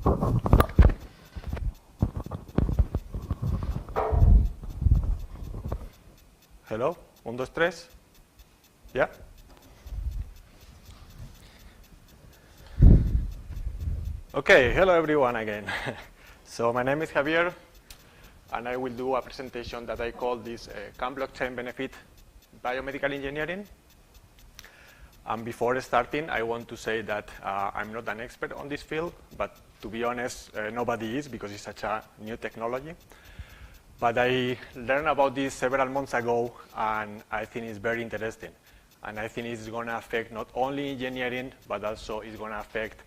Hello, 1, 2, 3. Yeah? Okay, hello everyone again. So my name is Javier, and I will do a presentation that I call this Can Blockchain Benefit Biomedical Engineering? And before starting, I want to say that I'm not an expert on this field, but to be honest, nobody is because it's such a new technology. But I learned about this several months ago, and I think it's very interesting. And I think it's going to affect not only engineering, but also it's going to affect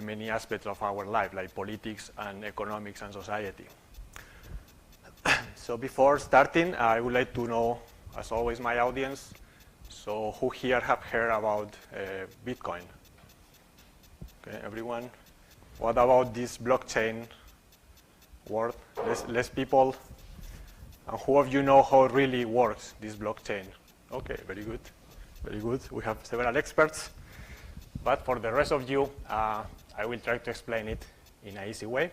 many aspects of our life, like politics and economics and society. So before starting, I would like to know, as always, my audience. So who here have heard about Bitcoin? Okay, everyone? What about this blockchain word? Less people. And who of you know how it really works, this blockchain? Okay, very good. Very good. We have several experts. But for the rest of you, I will try to explain it in an easy way.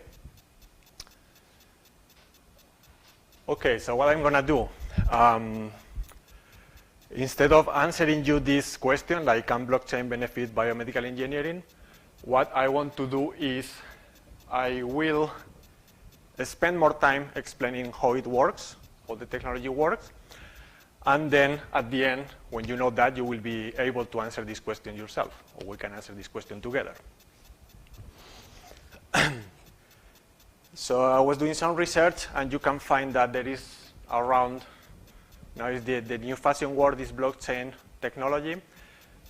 Okay, so what I'm going to do, instead of answering you this question, like can blockchain benefit biomedical engineering, what I want to do is I will spend more time explaining how it works, how the technology works, and then at the end, when you know that, you will be able to answer this question yourself, or we can answer this question together. So I was doing some research, and you can find that there is around, now is the new fashion word is blockchain technology,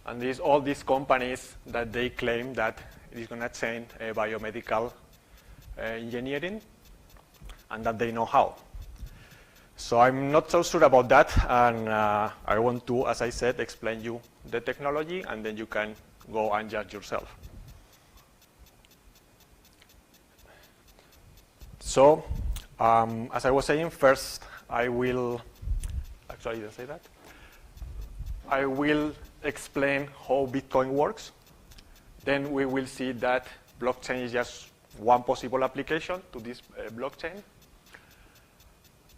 and there's all these companies that they claim that it is going to change biomedical engineering, and that they know how. So I'm not so sure about that, and I want to, as I said, explain you the technology, and then you can go and judge yourself. So, as I was saying, first I will, actually I didn't say that. I will explain how Bitcoin works. Then we will see that blockchain is just one possible application to this blockchain.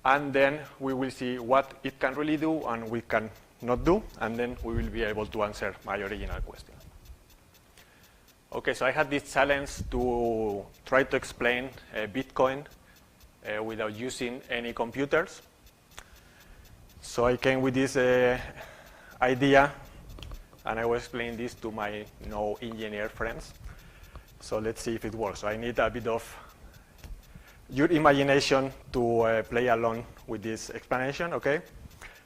And then we will see what it can really do and we can not do, and then we will be able to answer my original question. Okay, so I had this challenge to try to explain Bitcoin without using any computers. So I came with this idea, and I was explaining this to my engineer friends. So let's see if it works. So I need a bit of your imagination to play along with this explanation, okay?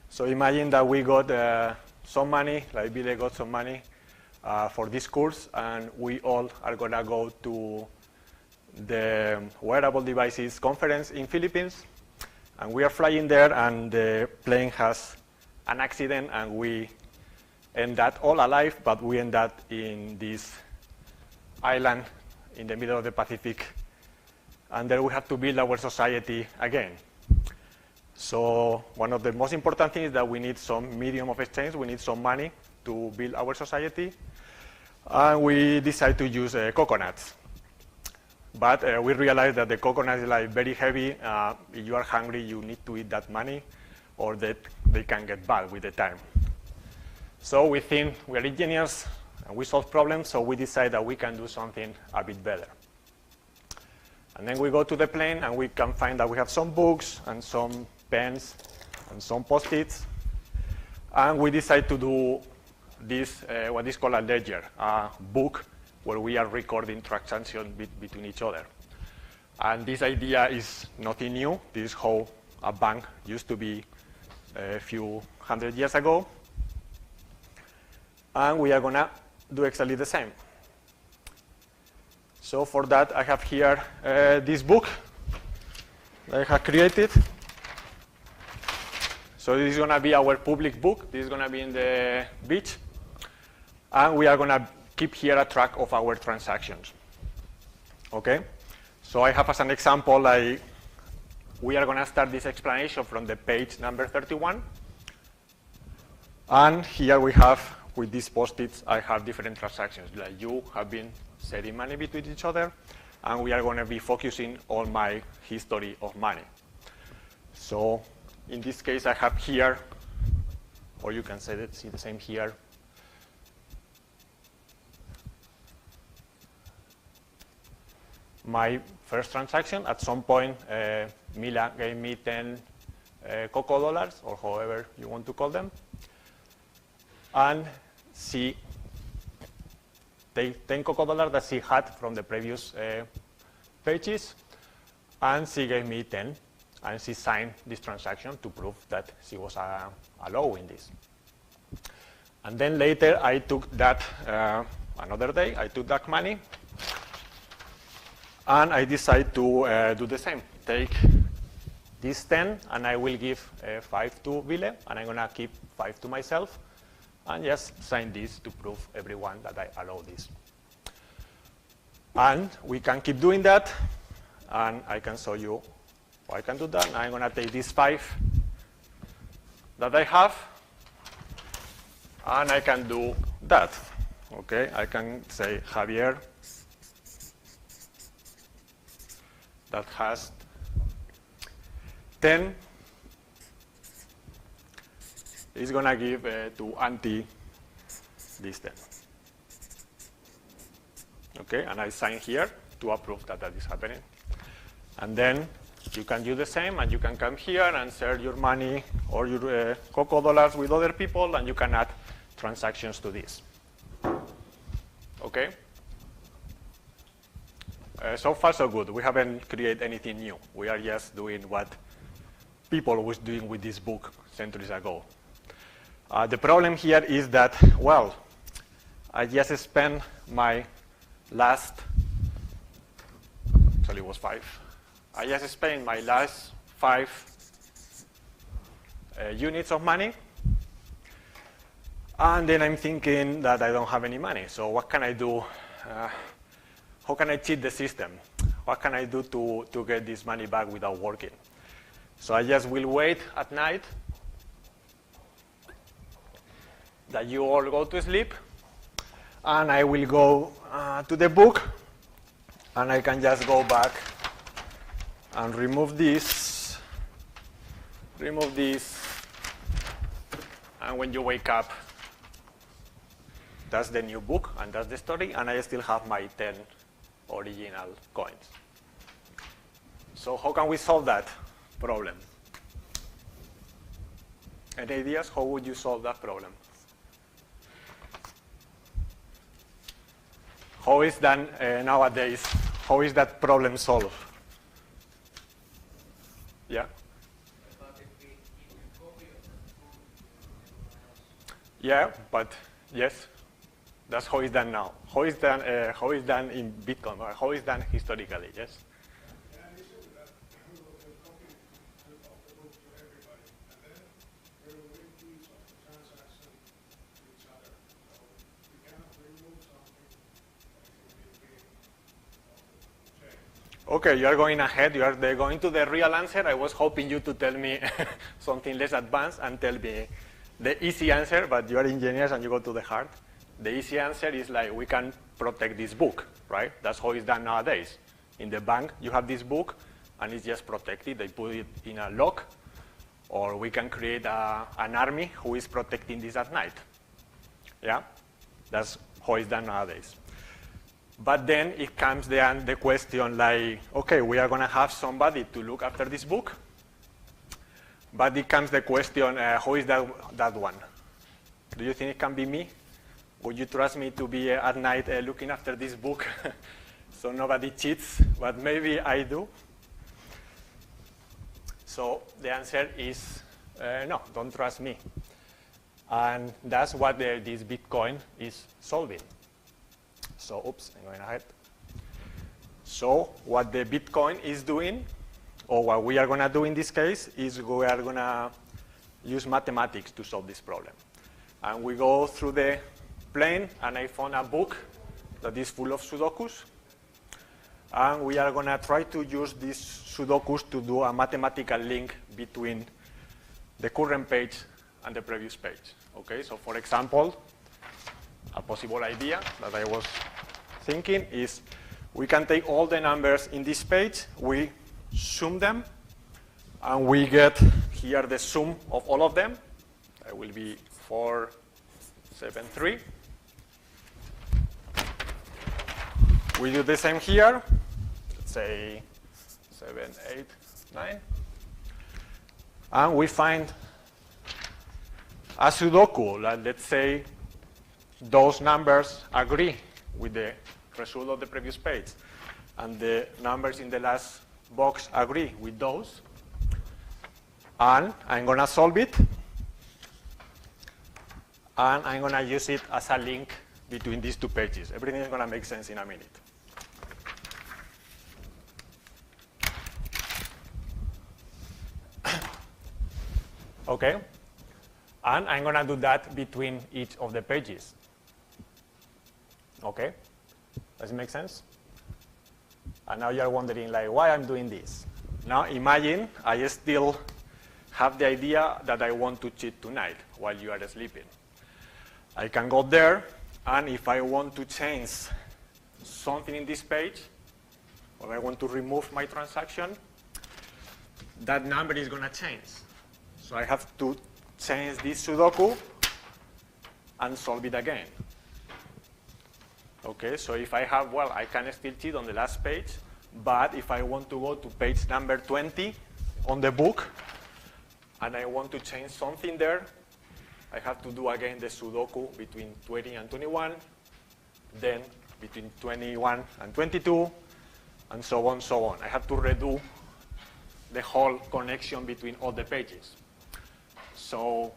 So imagine that we got some money, like Billy got some money for this course, and we all are gonna go to the wearable devices conference in Philippines, and we are flying there, and the plane has an accident, and we end up all alive, but we end up in this island in the middle of the Pacific, and there we have to build our society again. So one of the most important things is that we need some medium of exchange, we need some money to build our society, and we decide to use coconuts. But we realize that the coconut is like very heavy. If you are hungry, you need to eat that money, or that they can get bad with the time. So we think we are engineers, and we solve problems, so we decide that we can do something a bit better. And then we go to the plane, and we can find that we have some books and some pens and some Post-its. And we decide to do this, what is called a ledger, a book where we are recording transactions between each other. And this idea is nothing new. This is how a bank used to be a few hundred years ago. And we are going to do exactly the same. So for that, I have here this book that I have created. So this is going to be our public book. This is going to be in the beach. And we are going to keep here a track of our transactions. Okay? So I have as an example, we are going to start this explanation from the page number 31. And here we have, with these Post-its, I have different transactions. Like you have been sending money between each other, and we are going to be focusing on my history of money. So in this case, I have here, or you can see the same here, my first transaction. At some point, Mila gave me 10 cocoa dollars, or however you want to call them, and she take 10 cocoa dollars that she had from the previous purchase, and she gave me 10, and she signed this transaction to prove that she was allowing this. And then later, I took that, another day, I took that money, and I decided to do the same. Take this 10, and I will give 5 to Ville, and I'm going to keep 5 to myself, and just sign this to prove everyone that I allow this. And we can keep doing that, and I can show you how I can do that. I'm going to take these 5 that I have, and I can do that. Okay, I can say Javier that has 10 is going to give to Auntie this 10. Okay, and I sign here to approve that that is happening. And then you can do the same, and you can come here and share your money or your cocoa dollars with other people, and you can add transactions to this. Okay? So far, so good. We haven't created anything new. We are just doing what people was doing with this book centuries ago. The problem here is that, well, I just spent my last, actually it was 5. I just spent my last 5 units of money, and then I'm thinking that I don't have any money. So what can I do? How can I cheat the system? What can I do to get this money back without working? So I just will wait at night that you all go to sleep, and I will go to the book, and I can just go back and remove this, and when you wake up, that's the new book, and that's the story, and I still have my 10 original coins. So how can we solve that problem? Any ideas? How would you solve that problem? How is that nowadays? How is that problem solved? Yeah? Yeah, but yes, that's how it's done now. How is done in Bitcoin, or how is done historically, yes? Okay, you are going ahead. You are going to the real answer. I was hoping you to tell me something less advanced and tell me the easy answer, but you are engineers and you go to the hard. The easy answer is like, we can protect this book, right? That's how it's done nowadays. In the bank, you have this book, and it's just protected. They put it in a lock, or we can create an army who is protecting this at night. Yeah? That's how it's done nowadays. But then it comes the question like, okay, we are going to have somebody to look after this book, but it comes the question, who is that one? Do you think it can be me? Would you trust me to be at night looking after this book so nobody cheats? But maybe I do. So the answer is no, don't trust me. And that's what this Bitcoin is solving. So, oops, I'm going ahead. So what the Bitcoin is doing, or what we are going to do in this case, is we are going to use mathematics to solve this problem. And we go through the plane, and I found a book that is full of Sudokus. And we are going to try to use these Sudokus to do a mathematical link between the current page and the previous page. Okay, so for example, a possible idea that I was thinking is, we can take all the numbers in this page, we sum them, and we get here the sum of all of them. That will be 473. We do the same here. Let's say 7, 8, 9. And we find a Sudoku. Let's say those numbers agree with the result of the previous page, and the numbers in the last box agree with those. And I'm going to solve it, and I'm going to use it as a link between these two pages. Everything is going to make sense in a minute. Okay, and I'm going to do that between each of the pages. Okay, does it make sense? And now you're wondering, like, why I'm doing this. Now imagine I still have the idea that I want to cheat tonight while you are sleeping. I can go there, and if I want to change something in this page, or I want to remove my transaction, that number is going to change. So I have to change this Sudoku and solve it again. Okay, so if I have, well, I can still cheat on the last page, but if I want to go to page number 20 on the book, and I want to change something there, I have to do again the Sudoku between 20 and 21, then between 21 and 22, and so on, so on. I have to redo the whole connection between all the pages. So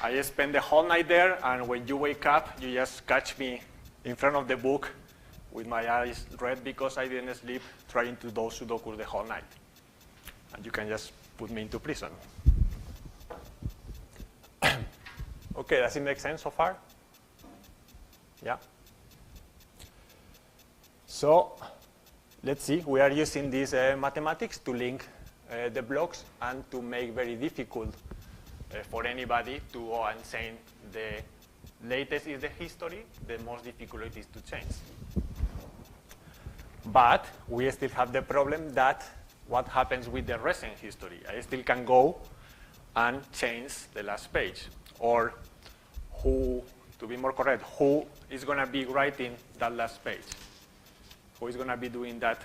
I spend the whole night there, and when you wake up, you just catch me in front of the book with my eyes red because I didn't sleep trying to do Sudoku the whole night. And you can just put me into prison. Okay, does it make sense so far? Yeah? So let's see, we are using this mathematics to link the blocks and to make very difficult for anybody to go and say the latest is the history, the most difficult it is to change. But we still have the problem that what happens with the recent history? I still can go and change the last page. Or who, to be more correct, who is going to be writing that last page? Who is going to be doing that,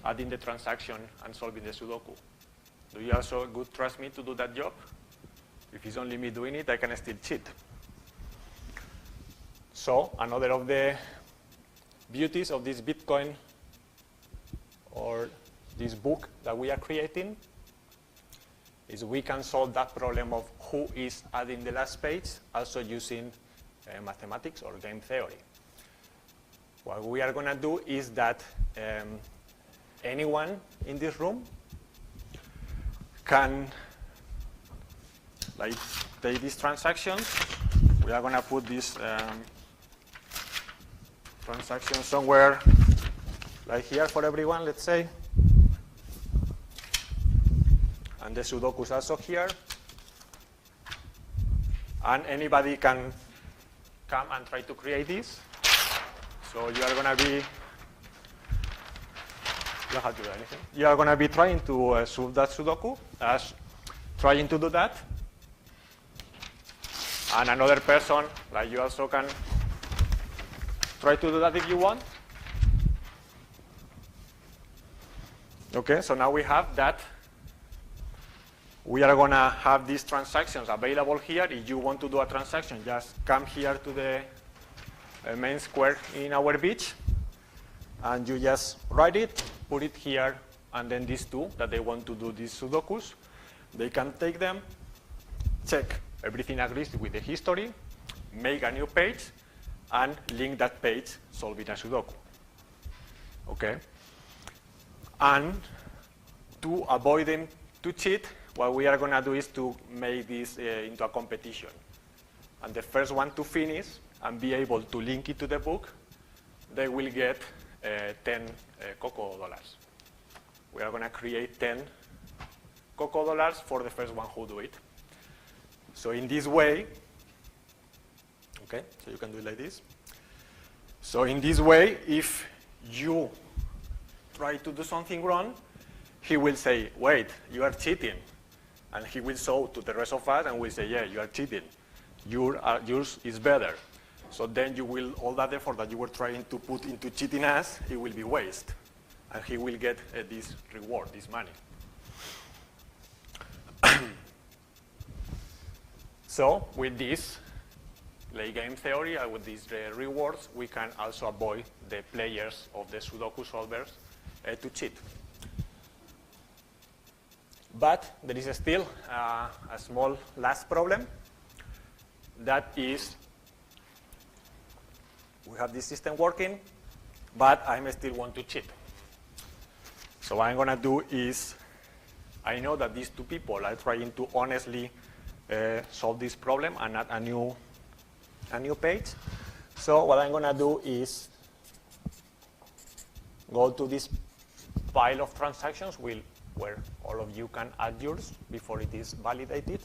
adding the transaction and solving the Sudoku? Do you also trust me to do that job? If it's only me doing it, I can still cheat. So another of the beauties of this Bitcoin or this book that we are creating is we can solve that problem of who is adding the last page also using mathematics or game theory. What we are going to do is that anyone in this room can take these transactions. We are going to put this transaction somewhere like here for everyone, let's say. And the Sudoku is also here. And anybody can come and try to create this. So you are going to be, you don't have to do anything. You are going to be trying to solve that Sudoku, trying to do that. And another person, like you also can try to do that if you want. Okay, so now we have that. We are going to have these transactions available here. If you want to do a transaction, just come here to the main square in our beach, and you just write it, put it here, and then these two that they want to do these Sudokus, they can take them, check everything agrees with the history, make a new page, and link that page, solving a Sudoku. Okay? And to avoid them to cheat, what we are going to do is to make this into a competition. And the first one to finish and be able to link it to the book, they will get 10 Coco dollars. We are going to create 10 Coco dollars for the first one who do it. So in this way, okay, so you can do it like this. So in this way, if you try to do something wrong, he will say, wait, you are cheating. And he will show to the rest of us and will say, yeah, you are cheating. Yours is better. So then you will, all that effort that you were trying to put into cheating us, it will be waste. And he will get this reward, this money. So with this play game theory and with these rewards, we can also avoid the players of the Sudoku solvers to cheat. But there is still a small last problem. That is, we have this system working, but I still want to cheat. So what I'm going to do is, I know that these two people are trying to honestly solve this problem and add a new page. So what I'm going to do is go to this pile of transactions where all of you can add yours before it is validated.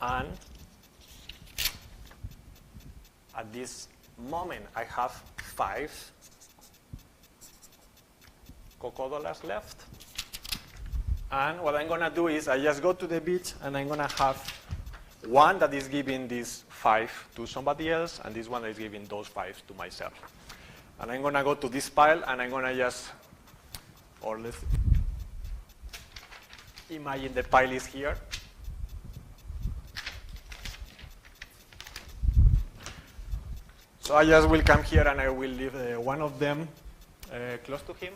And at this moment, I have 5 $cocoa left. And what I'm going to do is I just go to the beach and I'm going to have one that is giving these 5 to somebody else and this one that is giving those 5 to myself. And I'm going to go to this pile and I'm going to just, or let's imagine the pile is here. So I just will come here and I will leave one of them close to him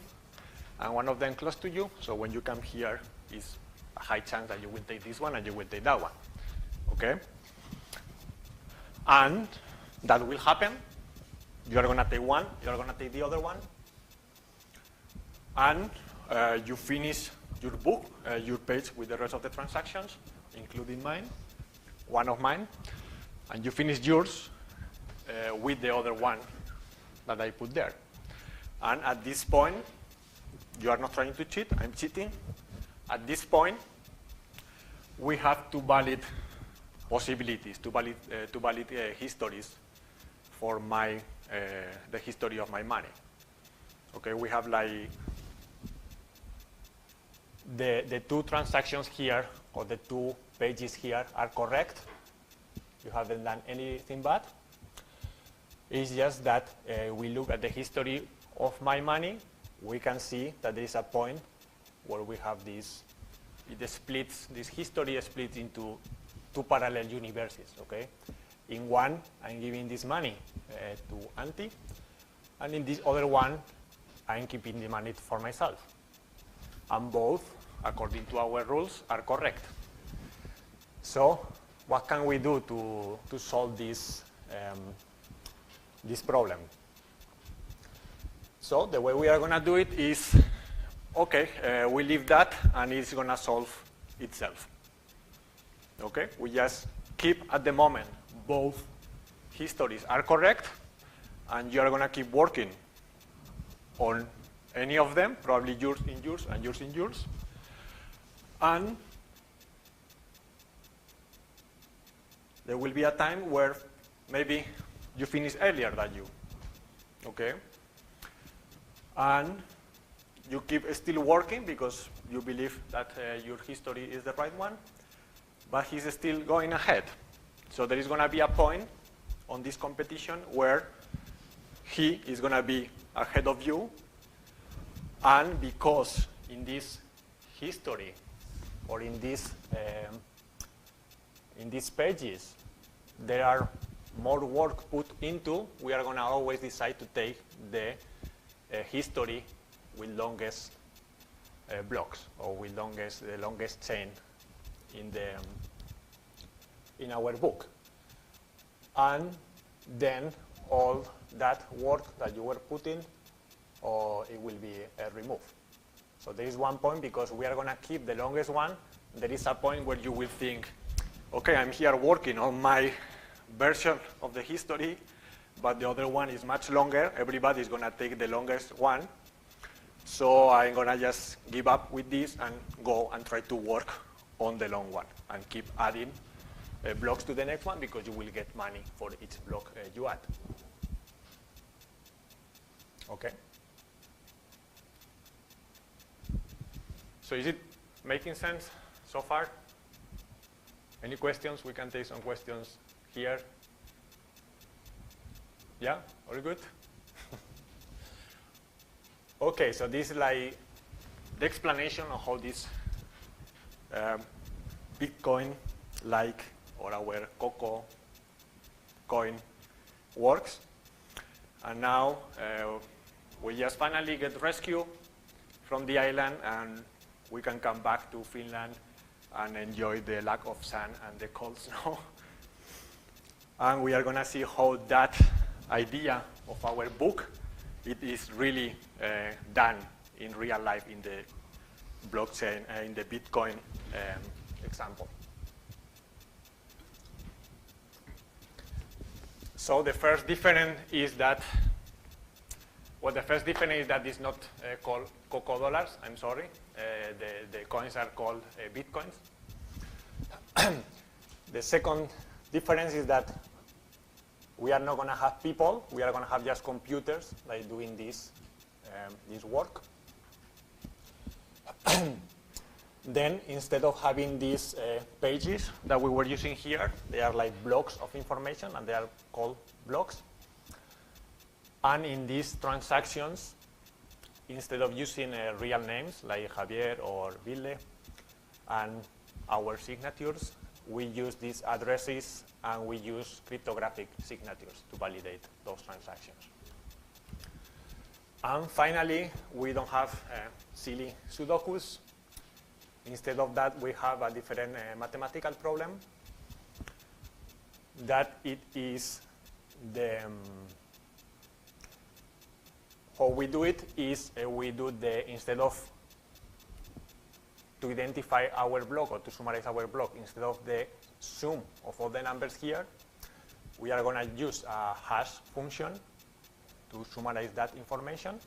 and one of them close to you. So when you come here, it's a high chance that you will take this one and you will take that one. Okay? And that will happen. You are going to take one, you are going to take the other one. And you finish your book, your page with the rest of the transactions, including mine, one of mine. And you finish yours with the other one that I put there. And at this point, you are not trying to cheat, I'm cheating. At this point, we have two valid possibilities, two valid histories for the history of my money. Okay, we have like the two transactions here, or the 2 pages here are correct. You haven't done anything bad. It's just that we look at the history of my money, we can see that there is a point where we have this, this history splits into 2 parallel universes, okay? In one, I'm giving this money to Auntie, and in this other one, I'm keeping the money for myself. And both, according to our rules, are correct. So, what can we do to solve this problem? So the way we are going to do it is, okay, we leave that and it's going to solve itself. Okay, we just keep at the moment both histories are correct and you are going to keep working on any of them, probably yours in yours and yours in yours. And there will be a time where maybe you finish earlier than you, okay? And you keep still working because you believe that your history is the right one, but he's still going ahead. So there is going to be a point on this competition where he is going to be ahead of you, and because in this history or in these pages there are more work put into, we are going to always decide to take the history with longest blocks, or with the longest chain in our book. And then all that work that you were putting, it will be removed. So there is one point, because we are going to keep the longest one, there is a point where you will think, okay, I'm here working on my version of the history, but the other one is much longer. Everybody is going to take the longest one. So I'm going to just give up with this and go and try to work on the long one and keep adding blocks to the next one because you will get money for each block you add. Okay. So is it making sense so far? Any questions? We can take some questions here. Yeah, all good? Okay, so this is like the explanation of how this Bitcoin or our Coco coin works. And now we just finally get rescued from the island and we can come back to Finland and enjoy the lack of sun and the cold snow. And we are going to see how that idea of our book, it is really done in real life in the blockchain, in the Bitcoin example. So the first difference is that, it's not called Coco dollars, I'm sorry. The coins are called Bitcoins. The second difference is that we are not going to have people, we are going to have just computers like doing this work. Then instead of having these pages that we were using here, they are like blocks of information and they are called blocks. And in these transactions, instead of using real names like Javier or Ville and our signatures, we use these addresses and we use cryptographic signatures to validate those transactions. And finally, we don't have silly Sudokus. Instead of that, we have a different mathematical problem that it is the how we do it is we do instead of to identify our block or to summarize our block, instead of the sum of all the numbers here, we are going to use a hash function to summarize that information.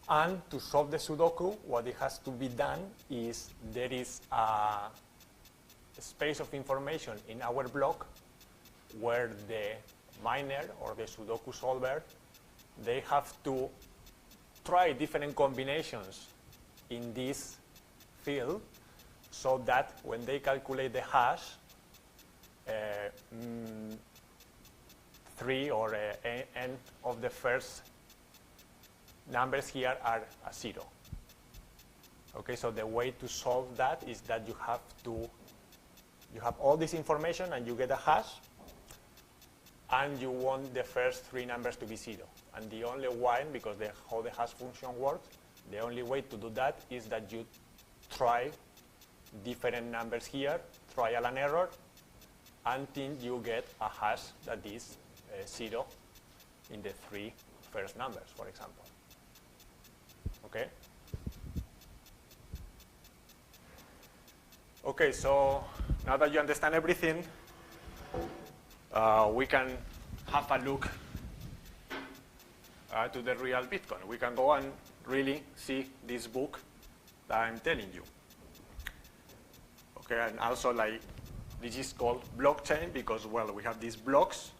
And to solve the Sudoku, what it has to be done is there is a space of information in our block where the miner or the Sudoku solver, they have to try different combinations in this field so that when they calculate the hash, 3 or n of the first numbers here are a 0. Okay, so the way to solve that is that you have all this information and you get a hash, and you want the first 3 numbers to be 0. And the only one, because how the hash function works, the only way to do that is that you try different numbers here, trial and error, until you get a hash that is 0 in the 3 first numbers, for example. Okay? Okay, so now that you understand everything, we can have a look to the real Bitcoin. We can go and really see this book that I'm telling you. Okay, and also like this is called blockchain because, well, we have these blocks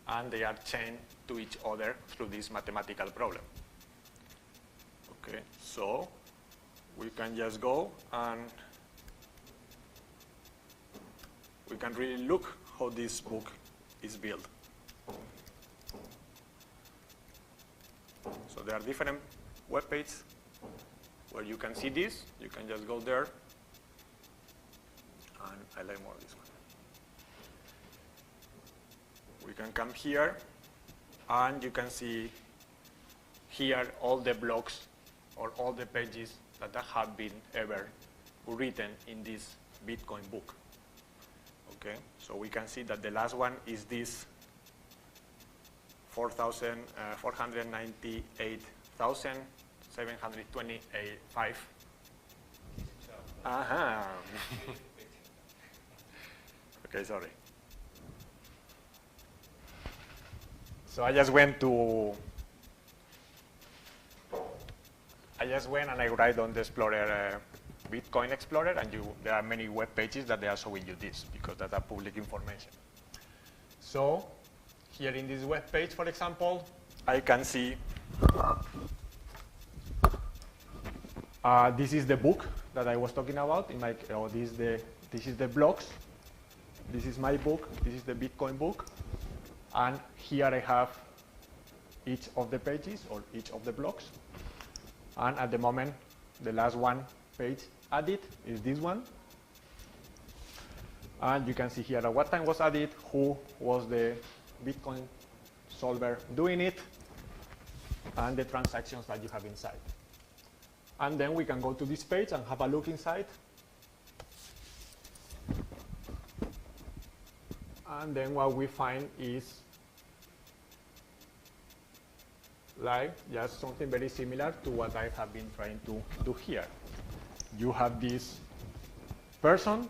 and they are chained to each other through this mathematical problem. Okay, so we can just go and we can really look how this book is built. So there are different web pages where you can see this. You can just go there, and I like more this one. We can come here, and you can see here all the blocks or all the pages that have been ever written in this Bitcoin book. Okay, so we can see that the last one is this 498,725. Aha. Okay, sorry. So I just went and I write on the Explorer Bitcoin Explorer, and there are many web pages that they are showing you this because that are public information. So here in this web page, for example, I can see this is the book that I was talking about. This is the blogs. This is my book. This is the Bitcoin book. And here I have each of the pages or each of the blocks. And at the moment, the last one page added is this one. And you can see here at what time was added, who was the Bitcoin solver doing it, and the transactions that you have inside. And then we can go to this page and have a look inside. And then what we find is like just something very similar to what I have been trying to do here. You have this person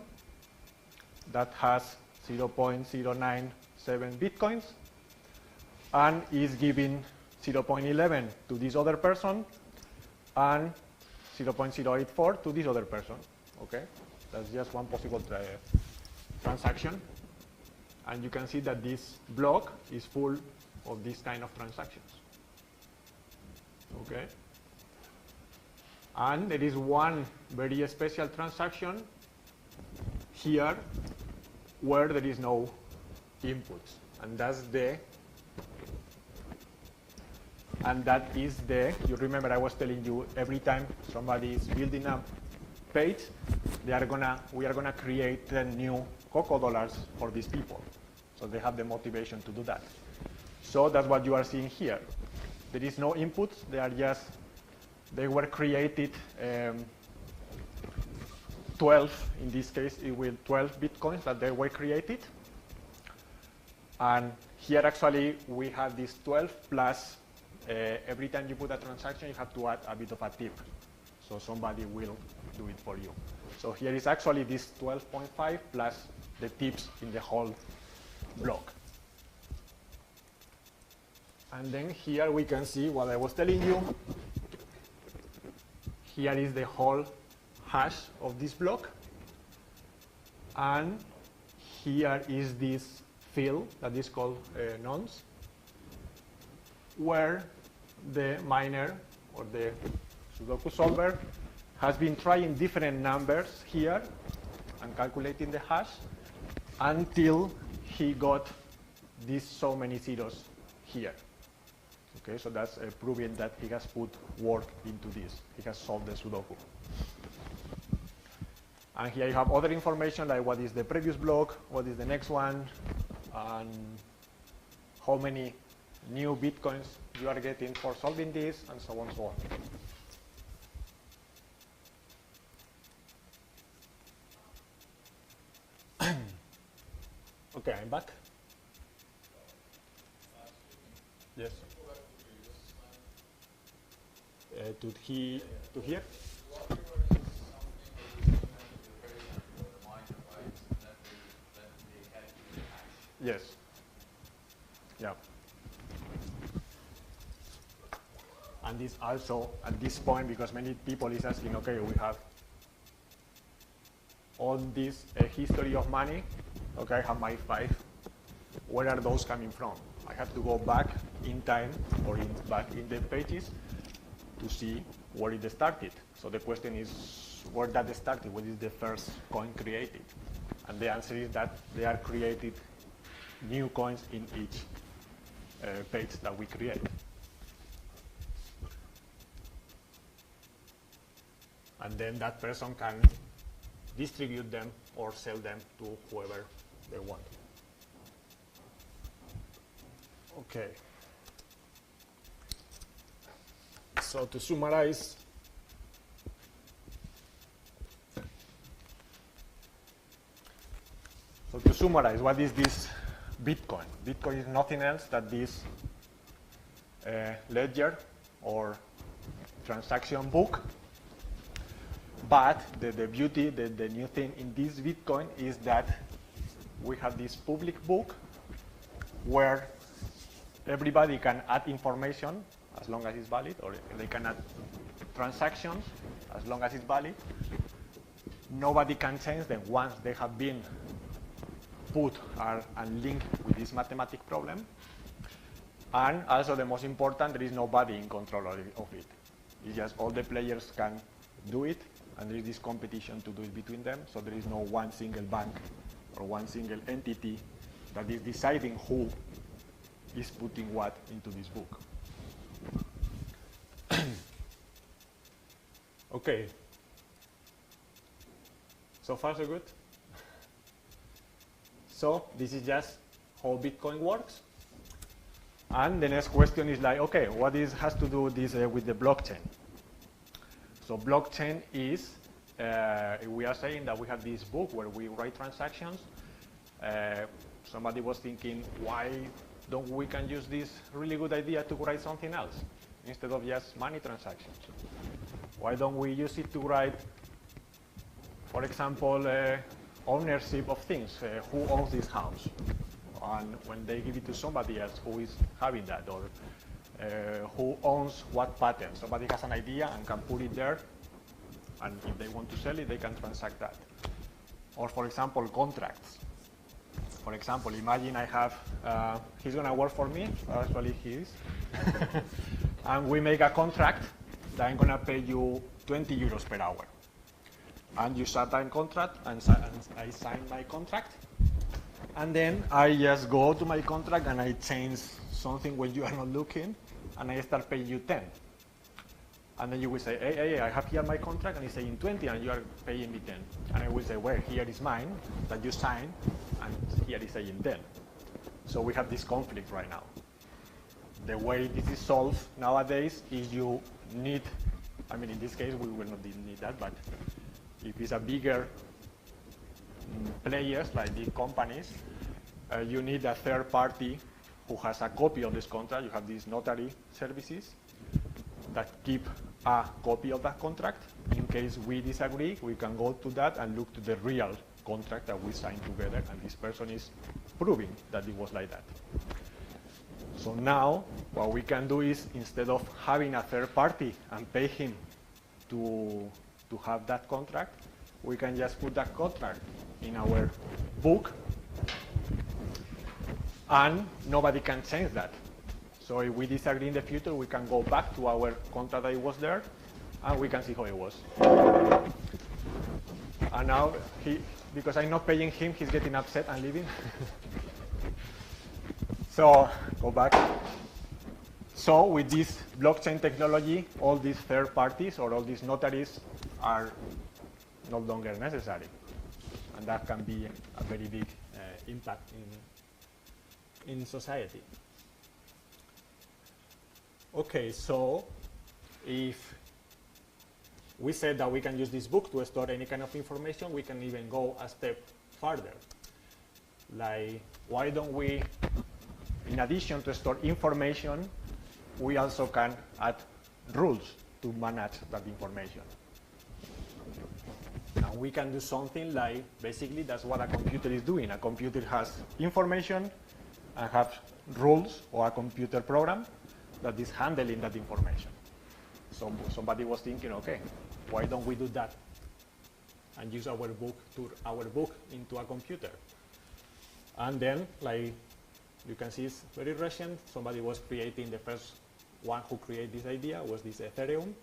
that has 0.097 Bitcoins and is giving 0.11 to this other person and 0.084 to this other person. Okay, that's just one possible transaction. And you can see that this block is full of this kind of transactions. Okay. And there is one very special transaction here where there is no inputs. And that is you remember I was telling you every time somebody is building a page, we are gonna create 10 new Coco dollars for these people. So they have the motivation to do that. So that's what you are seeing here. There is no inputs, they were created 12, in this case it will 12 Bitcoins that they were created. And here actually we have this 12 plus every time you put a transaction you have to add a bit of a tip. So somebody will do it for you. So here is actually this 12.5 plus the tips in the whole block. And then here we can see what I was telling you. Here is the whole hash of this block. And here is this field that is called nonce, where the miner or the Sudoku solver has been trying different numbers here and calculating the hash until he got these so many zeros here. Okay, so that's proving that he has put work into this. He has solved the Sudoku. And here you have other information like what is the previous block, what is the next one, and how many new Bitcoins you are getting for solving this, and so on and so on. Okay, I'm back. Yes. To here? Yes. Yeah. And this also at this point, because many people is asking, okay, we have all this history of money. Okay, I have my 5. Where are those coming from? I have to go back in time or back in the pages to see where it started. So the question is where that started, what is the first coin created? And the answer is that they are created new coins in each page that we create. And then that person can distribute them or sell them to whoever they want. Okay. So to summarize, what is this Bitcoin? Bitcoin is nothing else than this ledger or transaction book. But the beauty, the new thing in this Bitcoin is that we have this public book where everybody can add information as long as it's valid, or they can add transactions as long as it's valid. nobody can change them once they have been put and linked with this mathematical problem. And also the most important, there is nobody in control of it. It's just all the players can do it, and there is this competition to do it between them, so there is no one single bank or one single entity that is deciding who is putting what into this book. Okay. So far, so good? So this is just how Bitcoin works. And the next question is like, okay, what has to do this with the blockchain? So blockchain is, we are saying that we have this book where we write transactions. Somebody was thinking, why don't we can use this really good idea to write something else instead of just money transactions? Why don't we use it to write, for example, ownership of things? Who owns this house? And when they give it to somebody else, who is having that? Or who owns what patent? Somebody has an idea and can put it there, and if they want to sell it, they can transact that. Or for example, contracts. For example, imagine I have, he's going to work for me, actually he is, and we make a contract that I'm going to pay you 20 euros per hour. And you start a contract, and I sign my contract, and then I just go to my contract and I change something when you are not looking, and I start paying you 10. And then you will say, hey, I have here my contract, and it's saying 20, and you are paying me 10. And I will say, well, here is mine that you signed, and here is saying 10. So we have this conflict right now. The way this is solved nowadays is you need, I mean, in this case, we will not need that, but if it's a bigger players, like big companies, you need a third party who has a copy of this contract. You have these notary services that keep a copy of that contract. In case we disagree, we can go to that and look to the real contract that we signed together, and this person is proving that it was like that. So now, what we can do is, instead of having a third party and pay him to have that contract, we can just put that contract in our book, and nobody can change that. So if we disagree in the future, we can go back to our contract that it was there, and we can see how it was. And now, because I'm not paying him, he's getting upset and leaving. So, go back. So with this blockchain technology, all these third parties or all these notaries are no longer necessary. And that can be a very big impact in society. Okay, so if we said that we can use this book to store any kind of information, we can even go a step further. Like, why don't we, in addition to store information, we also can add rules to manage that information. And we can do something like, basically that's what a computer is doing. A computer has information and has rules, or a computer program that is handling that information. So somebody was thinking, okay, why don't we do that and use our book into a computer? And then, like you can see, it's very recent. Somebody was creating, the first one who created this idea was this Ethereum,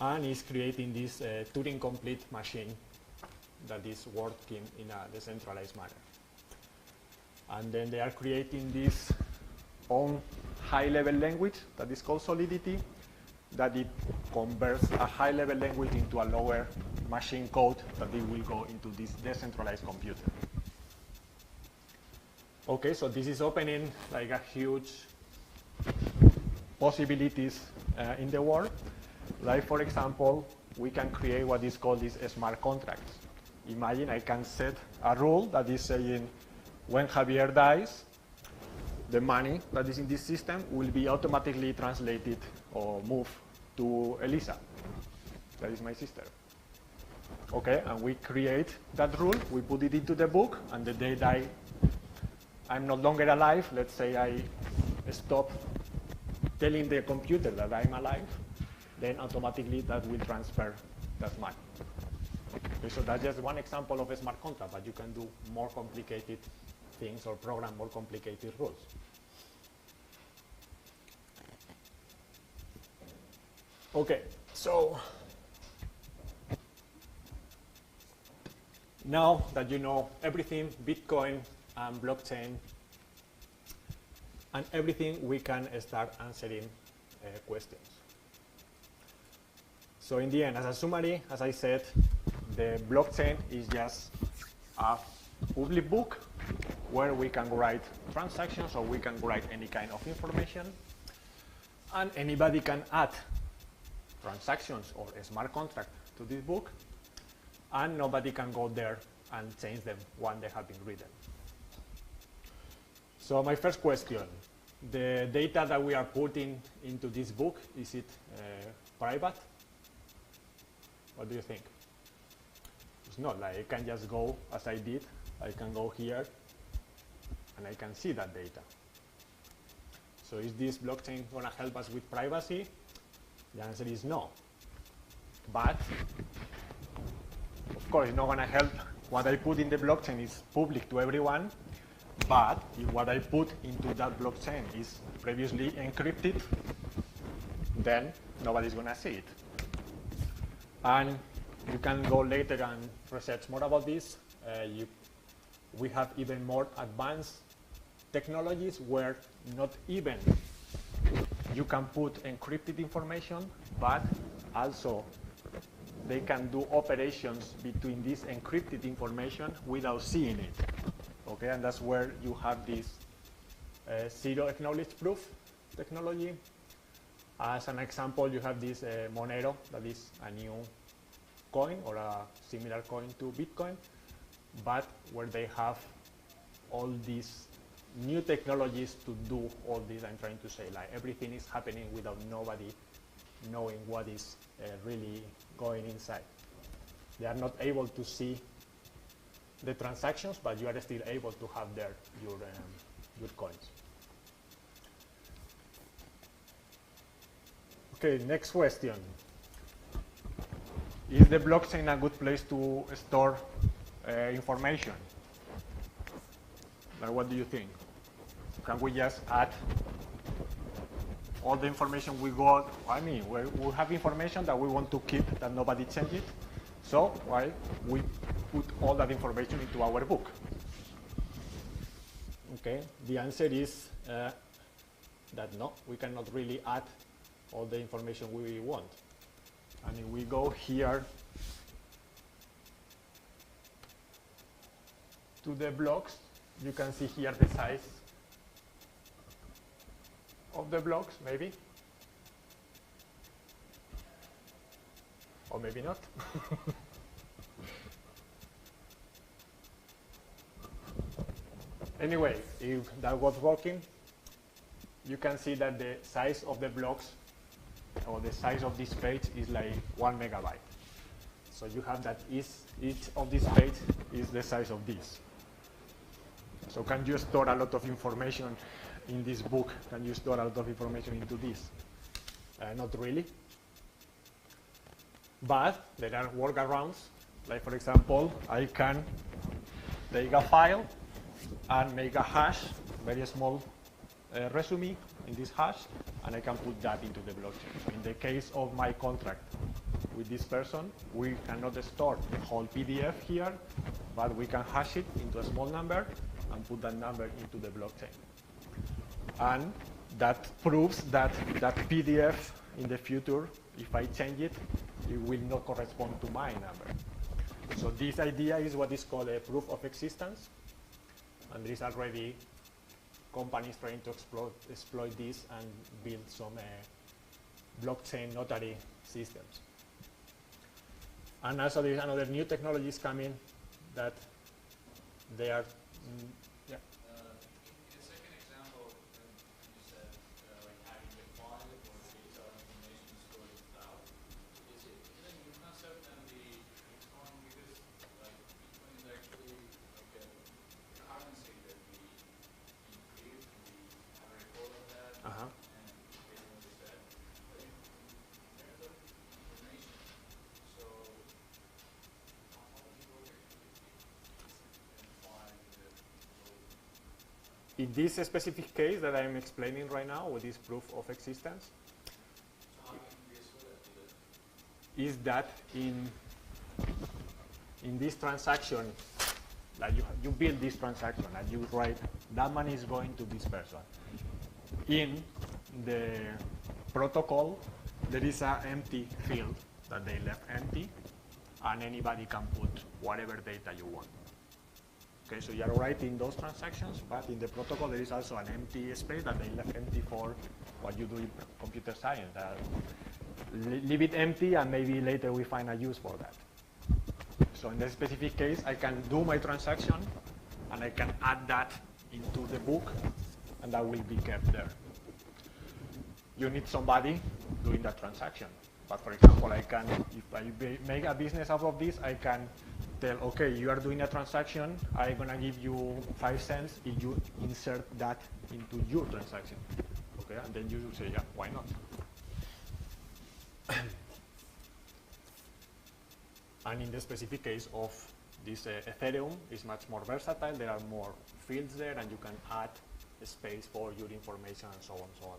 and is creating this Turing complete machine that is working in a decentralized manner. And then they are creating this own high-level language that is called Solidity, that it converts a high-level language into a lower machine code that it will go into this decentralized computer. Okay, so this is opening like a huge possibilities in the world. Like, for example, we can create what is called these smart contracts. Imagine I can set a rule that is saying, when Javier dies, the money that is in this system will be automatically translated or moved to Elisa. That is my sister. Okay, and we create that rule, we put it into the book, and the day I'm no longer alive, let's say I stop telling the computer that I'm alive, then automatically that will transfer that money. Okay, so that's just one example of a smart contract, but you can do more complicated things or program more complicated rules. Okay, so now that you know everything, Bitcoin and blockchain and everything, we can start answering questions. So in the end, as a summary, as I said, the blockchain is just a public book where we can write transactions or we can write any kind of information, and anybody can add transactions or a smart contract to this book, and nobody can go there and change them when they have been written. So my first question, the data that we are putting into this book, is it private? What do you think? It's not, like I can just go as I did. I can go here and I can see that data. So is this blockchain going to help us with privacy? The answer is no. But of course, it's not going to help. What I put in the blockchain is public to everyone, but if what I put into that blockchain is previously encrypted, then nobody's going to see it. And you can go later and research more about this. We have even more advanced technologies where not even you can put encrypted information, but also they can do operations between this encrypted information without seeing it. Okay, and that's where you have this zero acknowledge proof technology. As an example, you have this Monero, that is a new coin or a similar coin to Bitcoin, but where they have all these new technologies to do all this. I'm trying to say, like, everything is happening without nobody knowing what is really going inside. They are not able to see the transactions, but you are still able to have there your coins. Okay, next question. Is the blockchain a good place to store information? Like, what do you think? Can we just add all the information we got? I mean, we have information that we want to keep, that nobody changes. So why we put all that information into our book? Okay, the answer is that no, we cannot really add all the information we want. And if we go here to the blocks, you can see here the size of the blocks, maybe. Or maybe not. Anyway, if that was working, you can see that the size of the blocks or the size of this page is like 1 megabyte. So you have that each of these pages is the size of this. So can you store a lot of information in this book? Can you store a lot of information into this? Not really. But there are workarounds. Like, for example, I can take a file and make a hash, very small resume in this hash, and I can put that into the blockchain. So in the case of my contract with this person, we cannot store the whole PDF here, but we can hash it into a small number and put that number into the blockchain. And that proves that that PDF in the future, if I change it, it will not correspond to my number. So this idea is what is called a proof of existence. And there is already companies trying to exploit this and build some blockchain notary systems. And also there is another new technologies coming that they are, yeah. In the second example, you said like having the file or the data information stored in cloud. Is it a new concept than the Bitcoin? Because like Bitcoin is actually like a currency that we include, we have a record of that, and based on what you said. But in terms of information, so how in this specific case that I'm explaining right now, with this proof of existence, So how can you reassure that data? is that in this transaction, like you build this transaction and you write that money is going to this person. In the protocol, there is an empty field that they left empty, and anybody can put whatever data you want. Okay, so you are writing those transactions, but in the protocol there is also an empty space that they left empty for what you do in computer science. Leave it empty, and maybe later we find a use for that. So in this specific case, I can do my transaction, and I can add that into the book, and that will be kept there. You need somebody doing that transaction. But for example, I can, if I make a business out of this, I can tell, okay, you are doing a transaction, I'm gonna give you 5 cents if you insert that into your transaction. Okay, and then you say, yeah, why not? And in the specific case of this Ethereum, is much more versatile. There are more fields there, and you can add space for your information and so on and so on.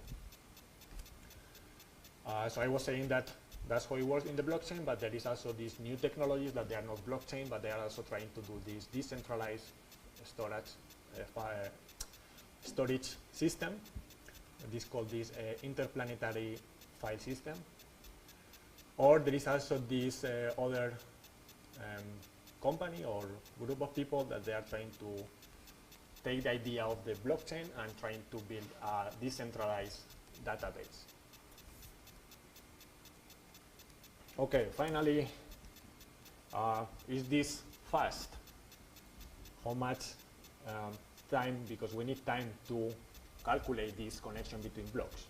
So I was saying that that's how it works in the blockchain, but there is also these new technologies that they are not blockchain, but they are also trying to do this decentralized storage system. This called this interplanetary file system. Or there is also this other company or group of people that they are trying to take the idea of the blockchain and trying to build a decentralized database. Okay, finally, is this fast? How much time, because we need time to calculate this connection between blocks.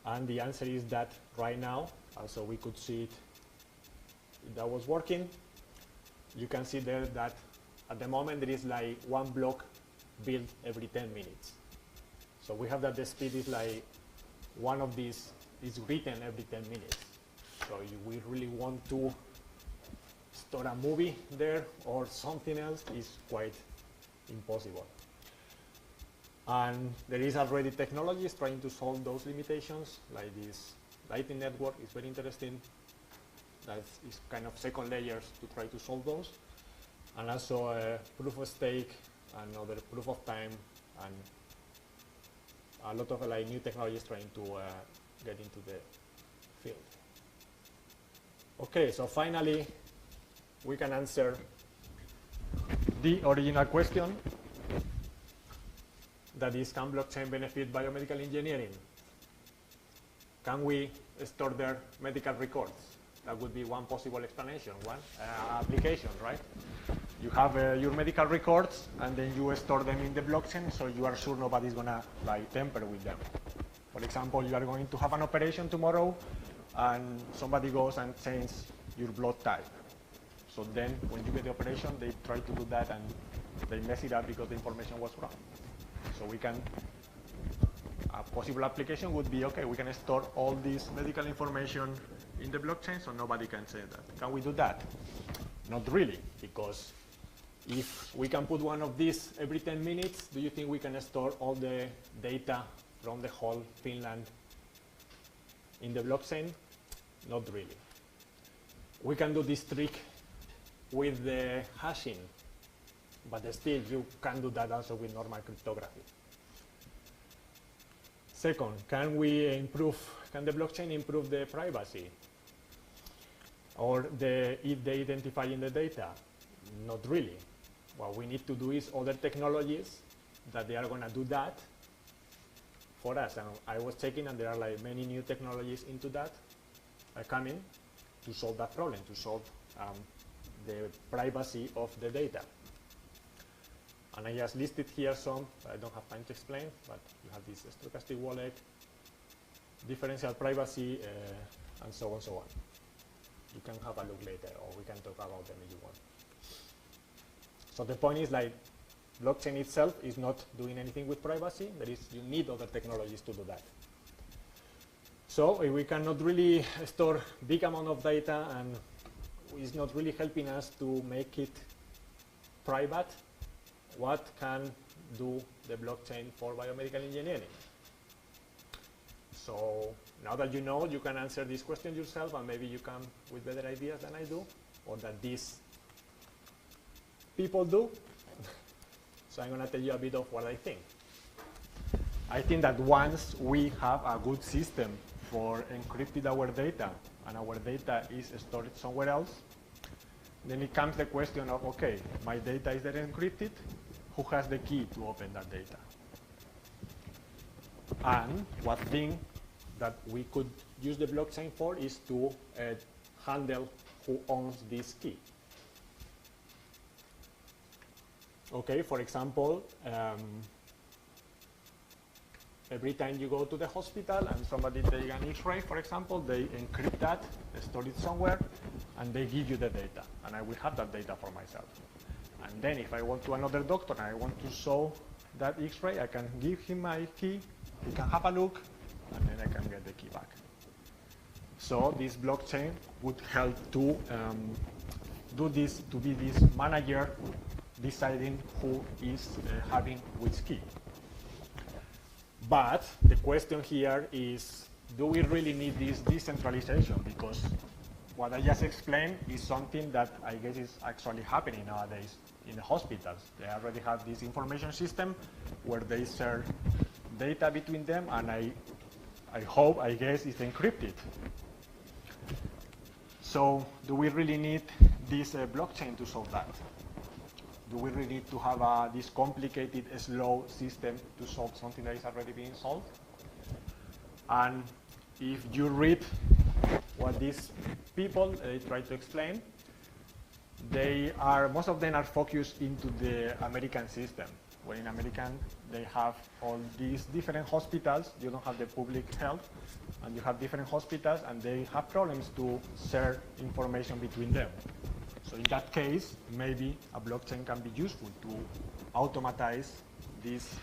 And the answer is that right now, also we could see it, that was working. You can see there that at the moment there is like 1 block built every 10 minutes. So we have that the speed is like one of these is written every 10 minutes. So we really want to store a movie there or something else is quite impossible. And there is already technologies trying to solve those limitations, like this Lightning Network is very interesting. That is kind of second layers to try to solve those. And also proof of stake, another proof of time, and a lot of like new technologies trying to get into the field. Okay, so finally, we can answer the original question, that is, can blockchain benefit biomedical engineering? Can we store their medical records? That would be one possible explanation, one application, right? You have your medical records, and then you store them in the blockchain, so you are sure nobody's gonna like tamper with them. For example, you are going to have an operation tomorrow, and somebody goes and changes your blood type. So then, when you get the operation, they try to do that, and they mess it up because the information was wrong. So we can, a possible application would be, okay, we can store all this medical information in the blockchain, so nobody can say that. Can we do that? Not really, because if we can put one of these every 10 minutes, do you think we can store all the data from the whole Finland in the blockchain? Not really. We can do this trick with the hashing, but still you can do that also with normal cryptography. Second, can the blockchain improve the privacy or the identifying the data? Not really. What we need to do is other technologies that they are going to do that for us. And I was checking, and there are like many new technologies into that coming to solve that problem, to solve the privacy of the data. And I just listed here some, I don't have time to explain, but you have this stochastic wallet, differential privacy, and so on and so on. You can have a look later, or we can talk about them if you want. So the point is, like, blockchain itself is not doing anything with privacy. You need other technologies to do that. So we cannot really store big amount of data, and it's not really helping us to make it private. what can do the blockchain for biomedical engineering? So now that you know, you can answer this question yourself, and maybe you come with better ideas than I do, or that these people do. So I'm going to tell you a bit of what I think. I think that once we have a good system for encrypting our data, and our data is stored somewhere else, then it comes the question of, okay, my data is there encrypted, who has the key to open that data? And one thing that we could use the blockchain for is to handle who owns this key. Okay, for example, every time you go to the hospital and somebody takes an X-ray, for example, they encrypt that, they store it somewhere, and they give you the data. And I will have that data for myself. And then if I want to another doctor and I want to show that X-ray, I can give him my key, he can have a look, and then I can get the key back. So this blockchain would help to do this, to be this manager deciding who is having which key. But the question here is, do we really need this decentralization? Because what I just explained is something that I guess is actually happening nowadays in the hospitals. They already have this information system where they share data between them, and I guess it's encrypted. So do we really need this blockchain to solve that? Do we really need to have this complicated, slow system to solve something that is already being solved? And if you read what these people try to explain, most of them are focused into the American system, where in American they have all these different hospitals. You don't have the public health, and you have different hospitals, and they have problems to share information between them. So in that case, maybe a blockchain can be useful to automatize this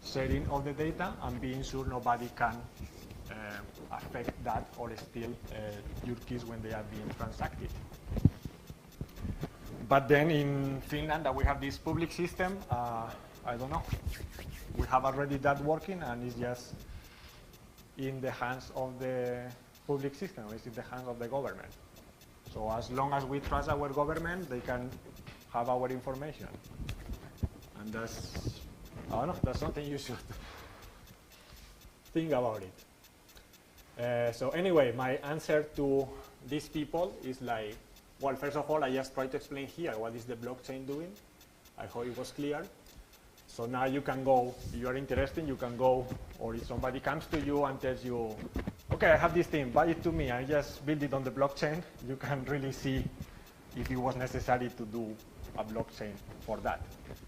sharing of the data and being sure nobody can affect that or steal your keys when they are being transacted. But then in Finland, that we have this public system, I don't know. We have already that working, and it's just in the hands of the public system. It's in the hands of the government. So as long as we trust our government, they can have our information. And that's, I don't know, that's something you should think about it. So anyway, my answer to these people is like, well, first of all, I just try to explain here what is the blockchain doing. I hope it was clear. So now you can go, if you are interested, you can go, or if somebody comes to you and tells you, okay, I have this thing, buy it to me, I just build it on the blockchain, you can really see if it was necessary to do a blockchain for that,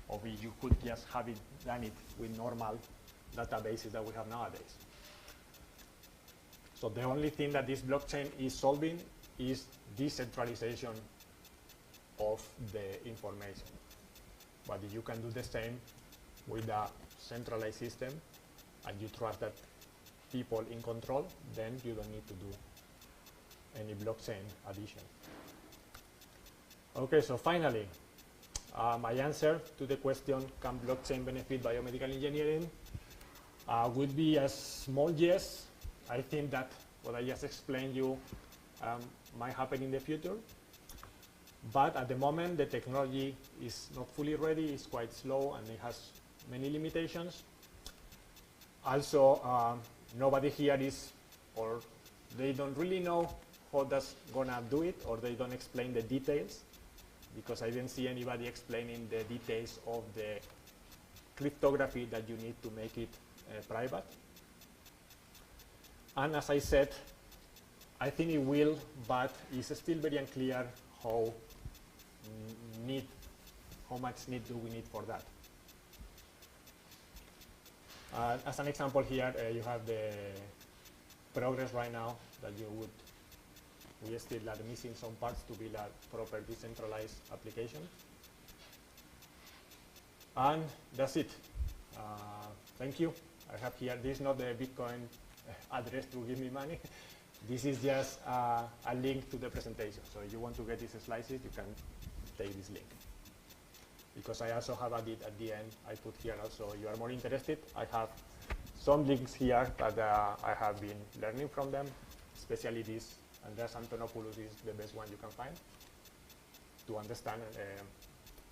or if you could just have it done it with normal databases that we have nowadays. So the only thing that this blockchain is solving is decentralization of the information. But if you can do the same with a centralized system, and you trust that people in control, then you don't need to do any blockchain addition. Okay, so finally, my answer to the question, can blockchain benefit biomedical engineering, would be a small yes. I think that what I just explained you might happen in the future. But at the moment, the technology is not fully ready, it's quite slow, and it has many limitations. Also, nobody here is, or they don't really know how that's gonna do it, or they don't explain the details, because I didn't see anybody explaining the details of the cryptography that you need to make it private. And as I said, I think it will, but it's still very unclear how much need do we need for that. As an example here, you have the progress right now that we still are missing some parts to build a proper decentralized application. And that's it. Thank you. I have here, this is not the Bitcoin address to give me money. This is just a link to the presentation. So if you want to get these slices, you can take this link. because I also have added at the end, I put here also, you are more interested, I have some links here that I have been learning from them, especially this, Andreas Antonopoulos is the best one you can find to understand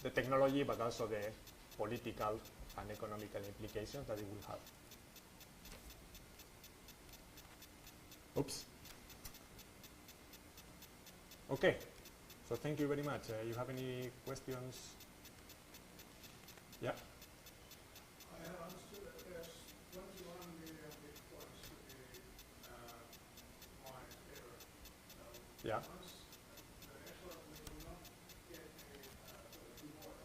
the technology, but also the political and economical implications that it will have. Oops. Okay, so thank you very much. You have any questions? Yeah? I have understood that there's 21 million bitcoins to be mined ever. So Yeah. once the network will not get a reward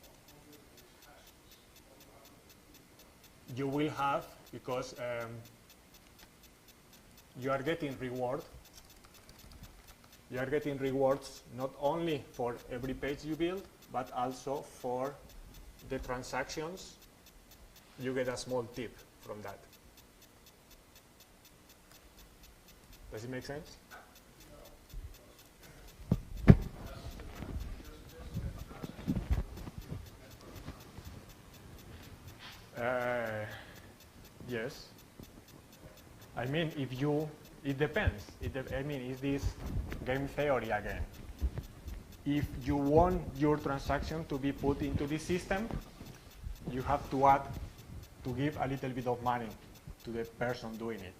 on completing these hashes, what will happen to the bitcoin? You will have, because you are getting rewards not only for every page you build, but also for the transactions. You get a small tip from that. Does it make sense? Yes. I mean, it depends. I mean, is this game theory again? If you want your transaction to be put into this system, you have to give a little bit of money to the person doing it.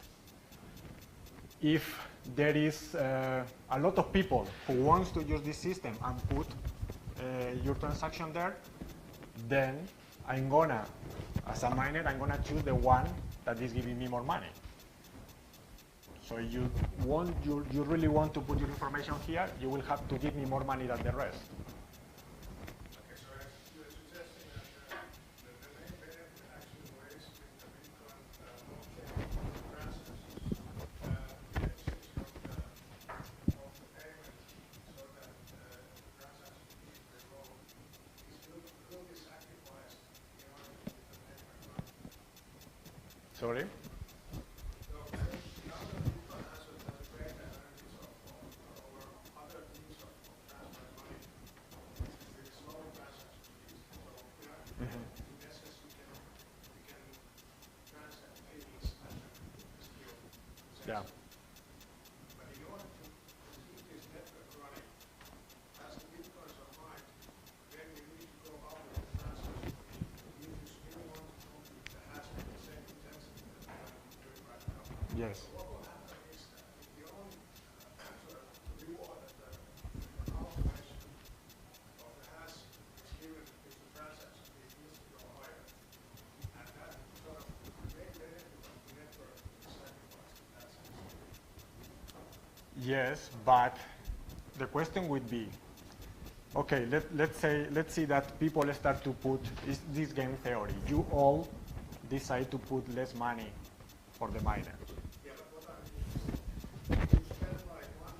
If there is a lot of people who wants to use this system and put your transaction there, then I'm gonna, as a miner, I'm gonna choose the one that is giving me more money. So you really want to put your information here, you will have to give me more money than the rest. Okay, so you're suggesting that the main benefit actually lies with the Bitcoin blockchain transactions, the exchange of the payment, so that the transaction fees per row will be sacrificed in order to keep the network running. Sorry? Yeah. But in order to keep this network running, as the bitcoins are mined, then we need to go up with the transaction fee. We need to still want to complete the hash with the same intensity that we are doing right now. Yes. So what will happen is that if the only sort of reward that the calculation of the hash is given if the transaction fee needs to go higher, and that sort of main benefit of the network is sacrificed in that sense. Yes, but the question would be, okay, let's see that people start to put this game theory. You all decide to put less money for the miner. Yeah, but what I mean is, you spend like €1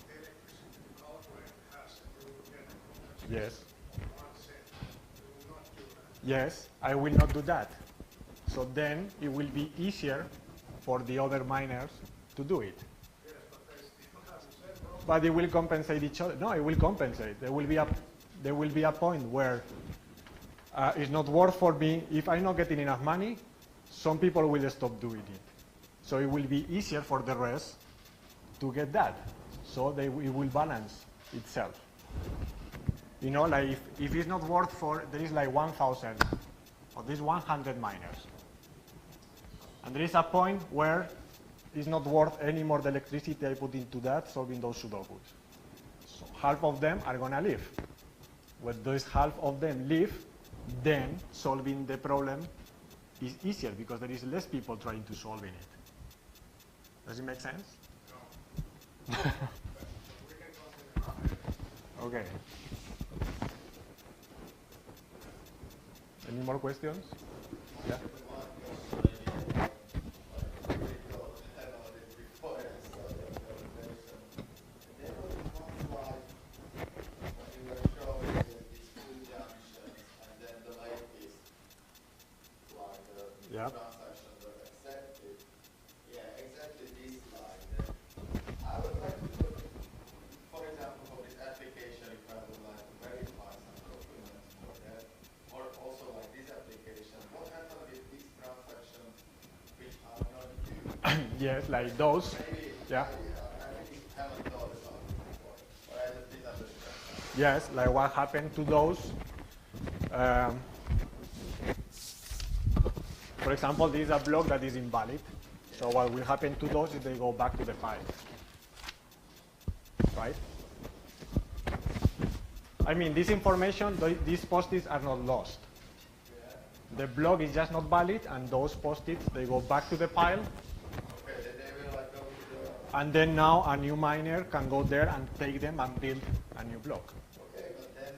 electricity to calculate the hash, and you will get compensation Yes. of 1 cent. You will not do that. Yes, I will not do that. So then it will be easier for the other miners to do it. Yes, but they still have the same problem. But it will compensate each other. No, it will compensate. There will be a point where it's not worth for me. If I'm not getting enough money, some people will stop doing it. So it will be easier for the rest to get that. So it will balance itself. You know, like if it's not worth for, there is like 1,000 or there's 100 miners. And there is a point where it's not worth any more the electricity I put into that solving those sudokus. So half of them are gonna leave. When those half of them leave, then solving the problem is easier because there is less people trying to solve it. Does it make sense? No. We can continue. Okay. Any more questions? Yeah. Yeah. Transactions are accepted. Yeah, exactly this line. I would like to put, for example, for this application, if I would like to verify some documents, Yes, like those. Maybe, Yeah. I really haven't thought about it before, but I just didn't understand. Yes, like what happened to those. Um, for example, this is a block that is invalid. So what will happen to those is they go back to the file. Right? I mean, this information, these post-its are not lost. The block is just not valid, and those post-its, they go back to the file. Okay, then they will like go to the. And then now a new miner can go there and take them and build a new block. Okay, but then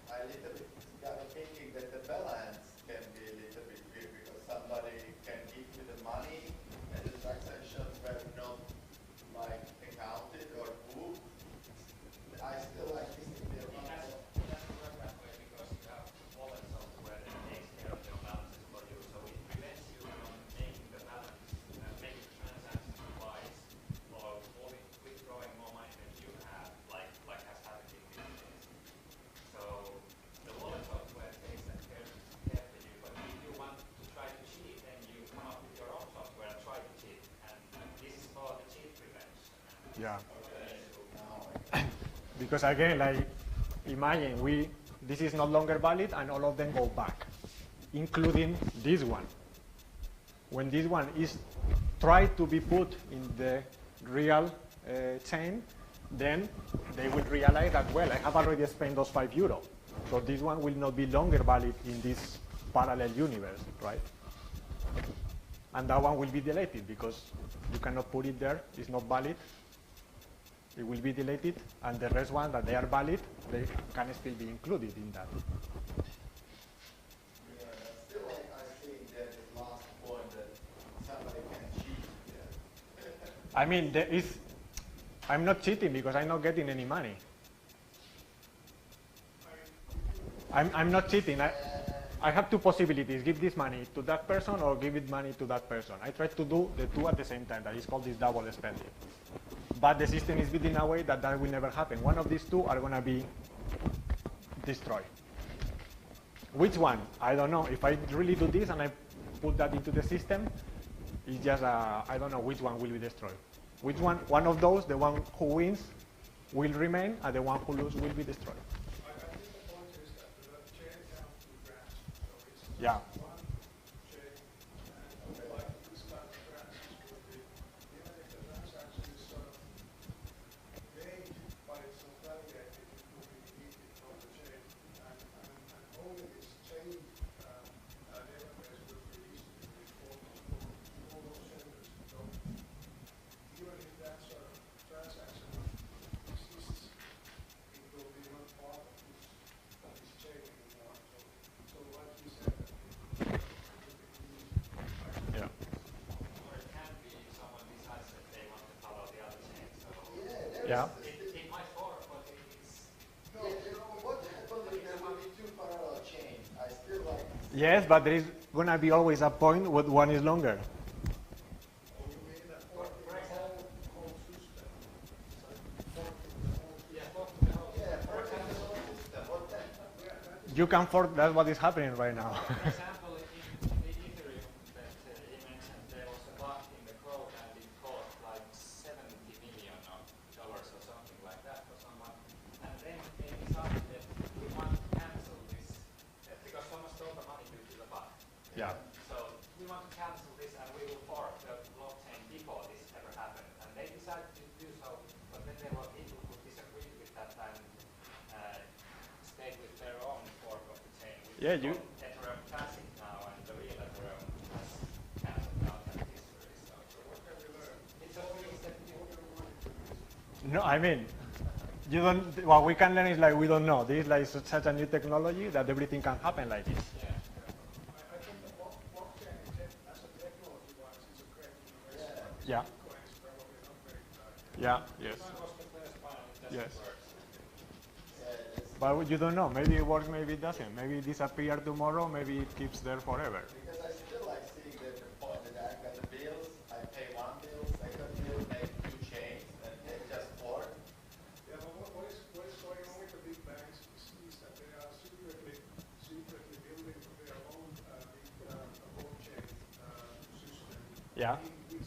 I little bit got thinking that the balance can be a little bit weird because somebody can give you the money and the transactions were not like accounted or booked. I still like this in the It has to work that way because you have wallet software that takes care of your balances for you. So it prevents you from making the balance, making the transaction twice, or withdrawing more money than you have, like has happened in this case. So the wallet software takes that care for you. But if you want to try to cheat, then you come up with your own software and try to cheat. And this is called the cheat prevention. Yeah. Because again, like, imagine this is no longer valid and all of them go back, including this one. When this one is tried to be put in the real chain, then they will realize that, well, I have already spent those €5. So this one will not be longer valid in this parallel universe, right? And that one will be deleted because you cannot put it there, it's not valid. It will be deleted, and the rest ones that they are valid, they can still be included in that. Yeah, still like I think that the last point that somebody can cheat. Yeah. I mean, I'm not cheating because I'm not getting any money. I'm not cheating. I have two possibilities: give this money to that person or give it money to that person. I try to do the two at the same time. That is called this double spending. But the system is built in a way that that will never happen. One of these two are going to be destroyed. Which one? I don't know. If I really do this and I put that into the system, it's just, I don't know which one will be destroyed. Which one? One of those, the one who wins, will remain, and the one who loses will be destroyed. I think the point is that the chain counts to grams. So it's Yeah. one chain, and like this kind of transactions would be, even if the transaction is sort of made, but it's not validated, it will be deleted from the chain, and only this chain database will be easily for all those senders. So even if that sort of transaction exists, it will be not part of this chain anymore. So like you said, Yeah. Or it can be someone decides that they want to follow the other chain. So Yeah. it might work, but it's No, you know, what happens if there will be two parallel chains? I still like. Yes, but there is going to be always a point where one is longer. You can fork, that's what is happening right now. For example, in the Ethereum that he mentioned, there was a bug in the code and it cost like $70 million or something like that for someone. And then they decided that we want to cancel this because someone stole the money due to the bug. Yeah. So we want to cancel this and we will fork the blockchain before this ever happened. And they decided to do so, but then there were people who disagreed with that and stayed with their own fork of the chain. Yeah, you. Ethereum Classic now, and the real Ethereum has cancelled out that history. So it's a things that you No, I mean, you don't. What we can learn is like we don't know. This is like such a new technology that everything can happen like this. yeah. I think the blockchain as a technology wise is a great innovation. Yeah. Bitcoin is probably not very good. Yeah. Yes. Bitcoin was the first one, it doesn't Yes. work. But you don't know. Maybe it works. Maybe it doesn't. Maybe it disappears tomorrow. Maybe it keeps there forever. Because I still like seeing the point that I got the bills, I pay one bill, second bill, make two chains, and they just fork. Yeah, but what is going on with the big banks is that they are secretly building their own big blockchain system, Yeah. in which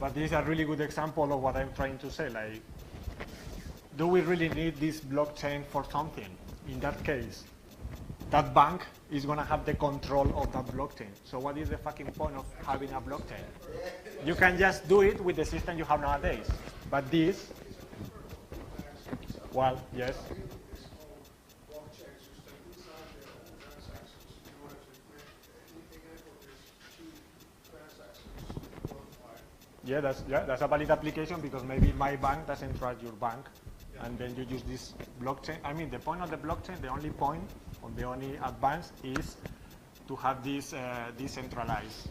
But this is a really good example of what I'm trying to say. Like, do we really need this blockchain for something? In that case, that bank is going to have the control of that blockchain. So what is the fucking point of having a blockchain? You can just do it with the system you have nowadays. But this, well, yes. This whole blockchain system inside their own transactions in order to enable these two transactions worldwide. Yeah, that's a valid application because maybe my bank doesn't trust your bank, and then you use this blockchain. I mean, the point of the blockchain, the only point, or the only advance is to have this decentralized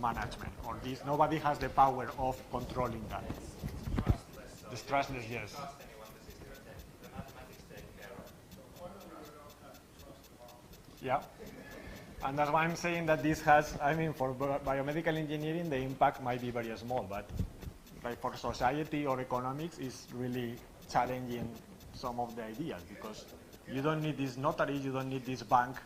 management, or this. Nobody has the power of controlling that. It's trustless, yes. Yeah. And that's why I'm saying that this has, I mean, for biomedical engineering, the impact might be very small, but like for society or economics, it's really challenging some of the ideas because you don't need this notary, you don't need this bank.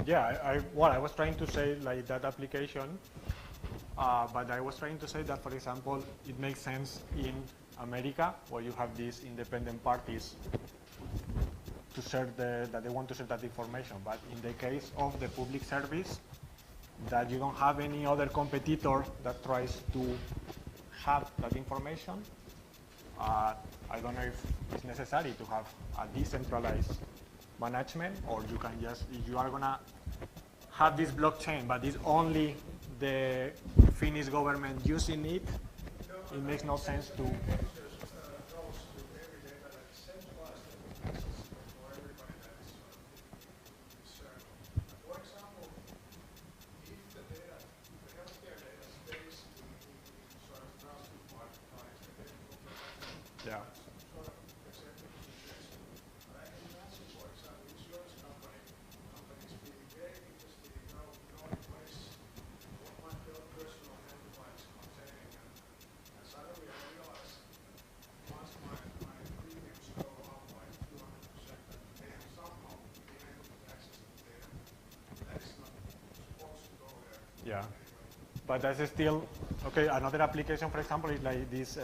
Yeah, I was trying to say like that application, but I was trying to say that, for example, it makes sense in America where you have these independent parties to share that they want to share that information. But in the case of the public service, that you don't have any other competitor that tries to have that information, I don't know if it's necessary to have a decentralized management, or you can just, if you are going to have this blockchain, but it's only the Finnish government using it, it makes no sense to. Yeah. Yeah, but that's still, okay, another application, for example, is like this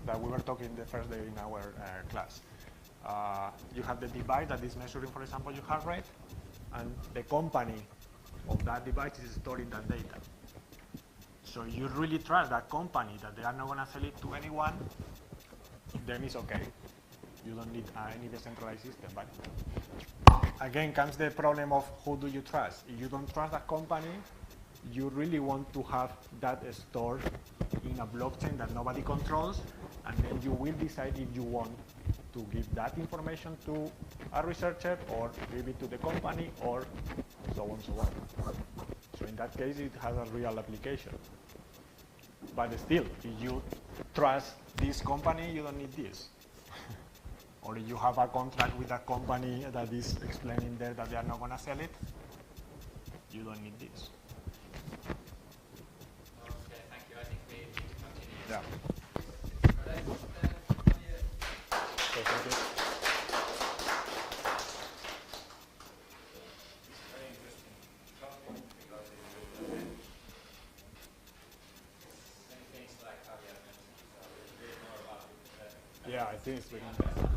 that we were talking the first day in our class. You have the device that is measuring, for example, your heart rate, and the company of that device is storing that data. So you really trust that company that they are not going to sell it to anyone, then it's okay. You don't need any decentralized system. But again comes the problem of who do you trust. If you don't trust that company, you really want to have that stored in a blockchain that nobody controls, and then you will decide if you want to give that information to a researcher or give it to the company or so on and so on. So in that case, it has a real application. But still, if you trust this company, you don't need this. Or if you have a contract with a company that is explaining there that they are not going to sell it, you don't need this. Okay, thank you. I think we need to continue. Yeah. Thank you. Okay, thank you. Very interesting topic because it will many things like Javier mentioned. So we'll read more about Yeah, I think it's becoming.